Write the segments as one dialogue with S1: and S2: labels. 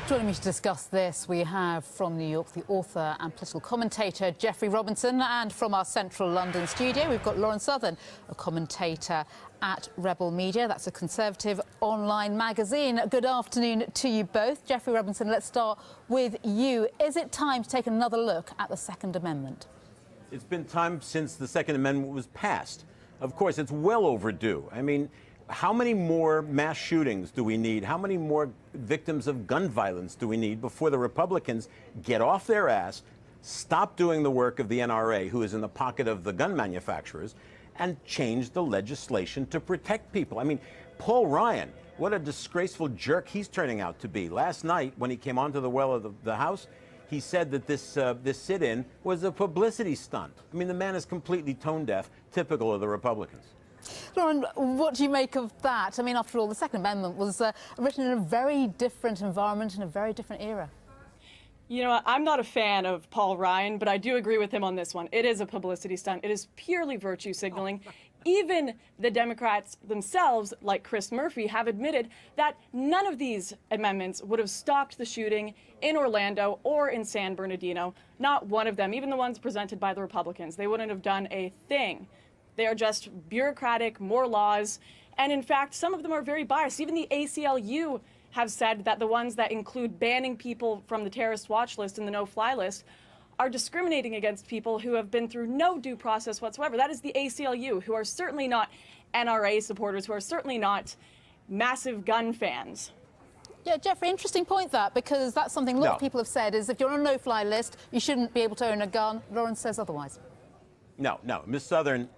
S1: Joining me to discuss this, we have from New York the author and political commentator Geoffrey Robinson, and from our central London studio we've got Lauren Southern, a commentator at Rebel Media. That's a conservative online magazine. Good afternoon to you both. Geoffrey Robinson, let's start with you. Is it time to take another look at the Second Amendment?
S2: It's been time since the Second Amendment was passed. Of course, it's well overdue. I mean, how many more mass shootings do we need? How many more victims of gun violence do we need before the Republicans get off their ass, stop doing the work of the NRA, who is in the pocket of the gun manufacturers, and change the legislation to protect people? I mean, Paul Ryan, what a disgraceful jerk he's turning out to be. Last night, when he came onto the well of the House, he said that this sit-in was a publicity stunt. I mean, the man is completely tone deaf, typical of the Republicans.
S1: Lauren, what do you make of that? I mean, after all, the Second Amendment was written in a very different environment, in a very different era.
S3: You know, I'm not a fan of Paul Ryan, but I do agree with him on this one. It is a publicity stunt. It is purely virtue signaling. Even the Democrats themselves, like Chris Murphy, have admitted that none of these amendments would have stopped the shooting in Orlando or in San Bernardino. Not one of them, even the ones presented by the Republicans. They wouldn't have done a thing. They are just bureaucratic, more laws, and in fact, some of them are very biased. Even the ACLU have said that the ones that include banning people from the terrorist watch list and the no-fly list are discriminating against people who have been through no due process whatsoever. That is the ACLU, who are certainly not NRA supporters, who are certainly not massive gun fans.
S1: Yeah, Geoffrey, interesting point that, because that's something a lot of people have said, is if you're on a no-fly list, you shouldn't be able to own a gun. Lauren says otherwise.
S2: No, Ms. Southern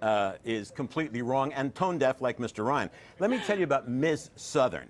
S2: is completely wrong and tone deaf like Mr. Ryan. Let me tell you about Ms. Southern.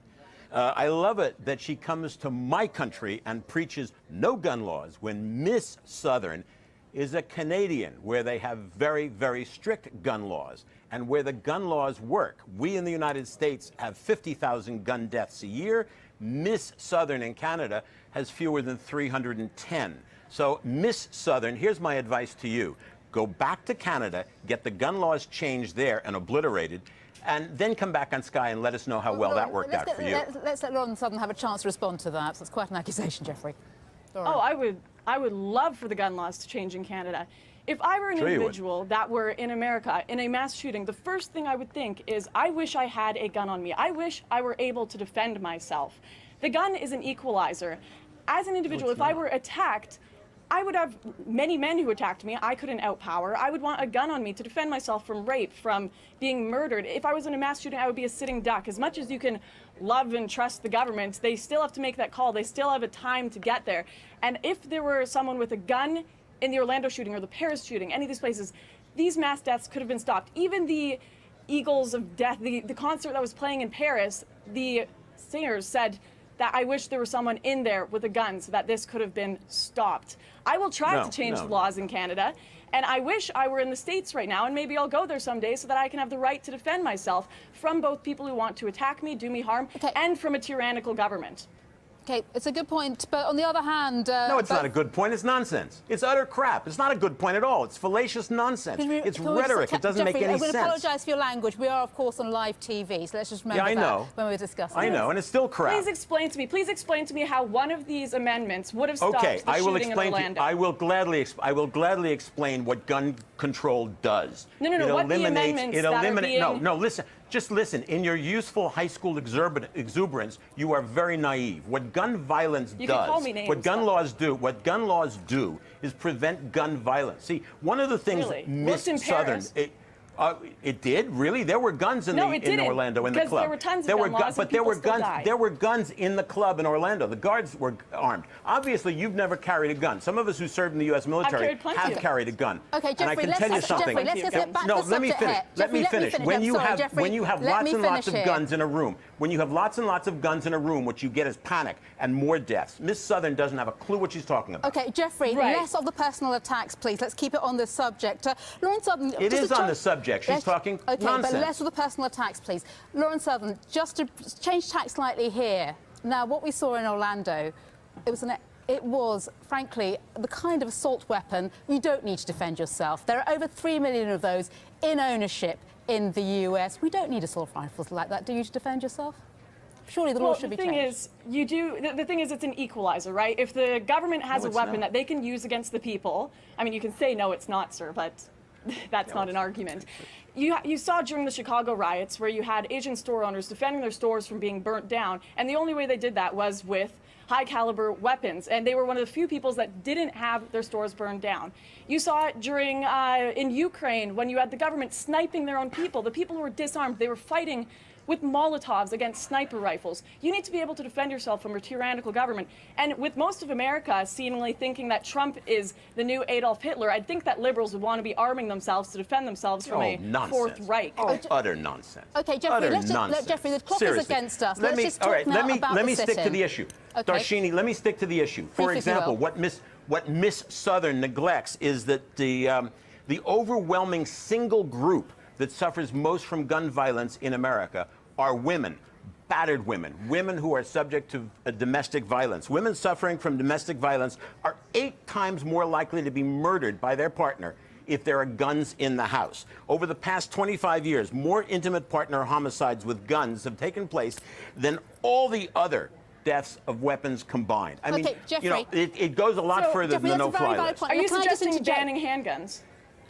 S2: I love it that she comes to my country and preaches no gun laws when Ms. Southern is a Canadian, where they have very, very strict gun laws and where the gun laws work. We in the United States have 50,000 gun deaths a year. Ms. Southern in Canada has fewer than 310. So, Ms. Southern, here's my advice to you. Go back to Canada, get the gun laws changed there and obliterated, and then come back on Sky and let us know how well that worked out for you.
S1: Let's let Lauren Southern have a chance to respond to that. That's quite an accusation, Geoffrey.
S3: Oh, I would love for the gun laws to change in Canada. If I were an individual that were in America in a mass shooting, the first thing I would think is, I wish I had a gun on me. I wish I were able to defend myself. The gun is an equalizer. As an individual, if I were attacked, I would have many men who attacked me I couldn't outpower. I would want a gun on me to defend myself from rape, from being murdered. If I was in a mass shooting, I would be a sitting duck. As much as you can love and trust the government, they still have to make that call. They still have a time to get there. And if there were someone with a gun in the Orlando shooting or the Paris shooting, any of these places, these mass deaths could have been stopped. Even the Eagles of Death, the concert that was playing in Paris, the singers said that I wish there was someone in there with a gun so that this could have been stopped. I will try to change the laws in Canada, and I wish I were in the States right now, and maybe I'll go there someday so that I can have the right to defend myself from both people who want to attack me, do me harm, and from a tyrannical government.
S1: Okay, it's a good point, but on the other hand...
S2: no, it's not a good point. It's nonsense. It's utter crap. It's not a good point at all. It's fallacious nonsense. It's rhetoric. It doesn't make any sense.
S1: I will apologise for your language. We are, of course, on live TV, so let's just remember that when we're discussing
S2: I know, and it's still crap.
S3: Please explain to me how one of these amendments would have stopped the shooting in Orlando.
S2: I will gladly explain what gun control does.
S3: No, what the amendments that are being...
S2: No, listen. Just listen. In your youthful high school exuberance, you are very naive. What gun violence does, what gun laws do is prevent gun violence. See, one of the things Miss Southern... It did? Really? There were guns in Orlando in the club.
S3: There were tons of gun laws, but
S2: there were guns in the club in Orlando. The guards were armed. Obviously, you've never carried a gun. Some of us who served in the U.S. military have carried a gun.
S1: Okay, Geoffrey,
S2: and I can tell you something.
S1: Let's just get back to the subject here.
S2: Let me finish. When you have lots and lots of guns in a room, what you get is panic and more deaths. Miss Southern doesn't have a clue what she's talking about.
S1: Okay, Geoffrey, less of the personal attacks, please. Let's keep it on this subject. Lauren Southern...
S2: It is on the subject. She's talking nonsense.
S1: Okay, but less of the personal attacks, please. Lauren Southern, just to change tack slightly here. Now, what we saw in Orlando, it was, frankly, the kind of assault weapon you don't need to defend yourself. There are over 3 million of those in ownership in the US. We don't need assault rifles like that, do you, to defend yourself? Surely the law should be changed.
S3: The thing is, it's an equalizer, right? If the government has a weapon that they can use against the people, I mean, you can say, no, it's not, sir, but that's not an argument. You saw during the Chicago riots where you had Asian store owners defending their stores from being burnt down, and the only way they did that was with high-caliber weapons, and they were one of the few peoples that didn't have their stores burned down. You saw it during in Ukraine when you had the government sniping their own people. The people were disarmed. They were fighting with Molotovs against sniper rifles. You need to be able to defend yourself from a tyrannical government. And with most of America seemingly thinking that Trump is the new Adolf Hitler, I think that liberals would want to be arming themselves to defend themselves from a Fourth Reich.
S2: Utter nonsense.
S1: Okay, Jeffrey, Jeffrey, the clock is against us. Let's just talk now about
S2: let me
S1: the
S2: stick to the issue.
S1: Okay.
S2: Darshini, let me stick to the issue. For example, what Miss Southern neglects is that the overwhelming single group that suffers most from gun violence in America are women, battered women, women who are subject to domestic violence. Women suffering from domestic violence are 8 times more likely to be murdered by their partner if there are guns in the house. Over the past 25 years, more intimate partner homicides with guns have taken place than all the other deaths of weapons combined. I mean,
S1: Jeffrey,
S2: you know, it goes a lot further than the no-fly list.
S3: Are you suggesting banning handguns?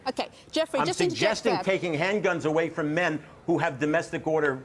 S1: Okay, Jeffrey,
S2: I'm
S1: just
S2: suggesting taking handguns away from men who have domestic order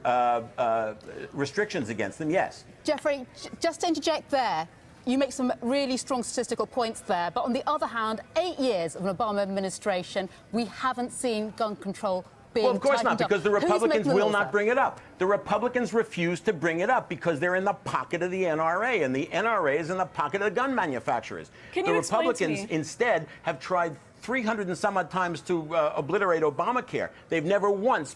S2: restrictions against them, yes.
S1: Jeffrey, just to interject there, you make some really strong statistical points there, but on the other hand, 8 years of an Obama administration, we haven't seen gun control being
S2: Well, of course not,
S1: tightened
S2: because
S1: up.
S2: the Republicans will not
S1: there?
S2: bring it up. The Republicans refuse to bring it up because they're in the pocket of the NRA, and the NRA is in the pocket of the gun manufacturers.
S3: Can
S2: the
S3: you explain to
S2: Republicans
S3: me?
S2: instead have tried 300 and some odd times to obliterate Obamacare. They've never once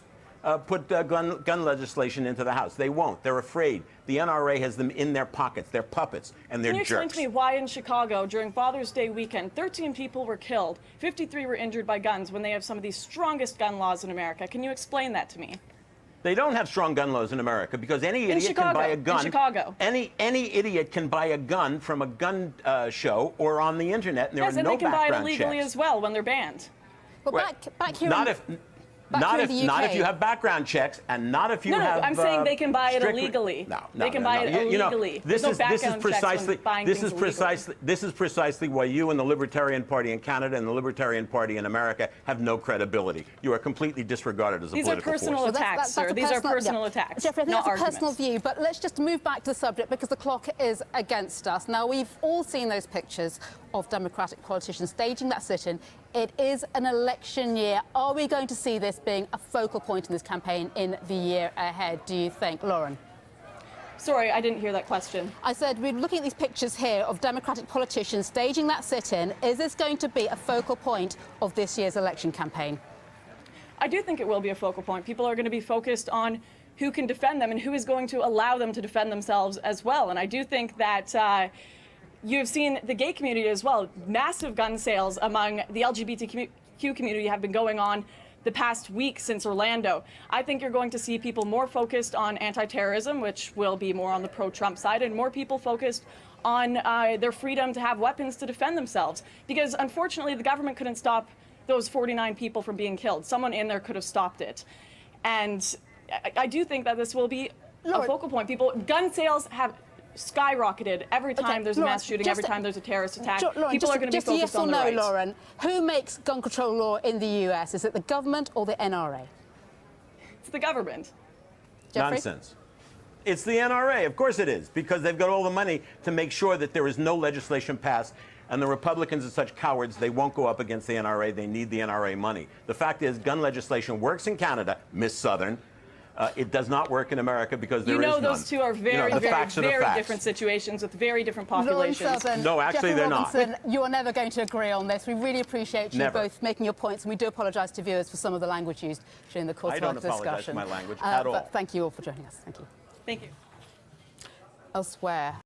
S2: put gun legislation into the House. They won't. They're afraid. The NRA has them in their pockets. They're puppets, and they're jerks.
S3: Can you explain to me why in Chicago during Father's Day weekend, 13 people were killed, 53 were injured by guns when they have some of the strongest gun laws in America? Can you explain that to me?
S2: They don't have strong gun laws in America because any idiot can buy a gun.
S3: In Chicago.
S2: Any idiot can buy a gun from a gun show or on the internet, and there are no
S3: and they can buy it illegally
S2: checks.
S3: as well when they're banned.
S1: Well, back here
S2: not
S1: in
S2: not if you have background checks, and not if you have.
S3: No, I'm saying they can buy it illegally.
S2: They
S3: can buy it illegally.
S2: This is precisely why you and the Libertarian Party in Canada and the Libertarian Party in America have no credibility. You are completely disregarded as a political force.
S3: These are personal attacks, sir. These are personal attacks.
S1: Jeffrey, I think
S3: not
S1: that's a
S3: arguments.
S1: personal view, but let's just move back to the subject because the clock is against us. Now, we've all seen those pictures of Democratic politicians staging that sit-in. It is an election year. Are we going to see this being a focal point in this campaign in the year ahead, do you think? Lauren?
S3: Sorry, I didn't hear that question.
S1: I said we're looking at these pictures here of Democratic politicians staging that sit-in. Is this going to be a focal point of this year's election campaign?
S3: I do think it will be a focal point. People are going to be focused on who can defend them and who is going to allow them to defend themselves as well. And I do think that you've seen the gay community as well. Massive gun sales among the LGBTQ community have been going on the past week since Orlando. I think you're going to see people more focused on anti-terrorism, which will be more on the pro-Trump side, and more people focused on their freedom to have weapons to defend themselves. Because unfortunately, the government couldn't stop those 49 people from being killed. Someone in there could have stopped it. And I do think that this will be a focal point. Gun sales have skyrocketed every time there's a mass shooting, every time there's a terrorist attack. People are going to be focused on the right.
S1: Just yes or no, Lauren. Who makes gun control law in the US? Is it the government or the NRA?
S3: It's the government.
S1: Jeffrey?
S2: Nonsense. It's the NRA. Of course it is, because they've got all the money to make sure that there is no legislation passed. And the Republicans are such cowards, they won't go up against the NRA. They need the NRA money. The fact is, gun legislation works in Canada, Miss Southern. It does not work in America because there is none.
S3: You know those two are very, very different situations with very different populations.
S2: No, actually, they're not.
S1: You are never going to agree on this. We really appreciate you both making your points, and we do apologise to viewers for some of the language used during the course of our discussion.
S2: I don't apologise for my language at all.
S1: But thank you all for joining us. Thank you.
S3: Thank you.
S1: Elsewhere.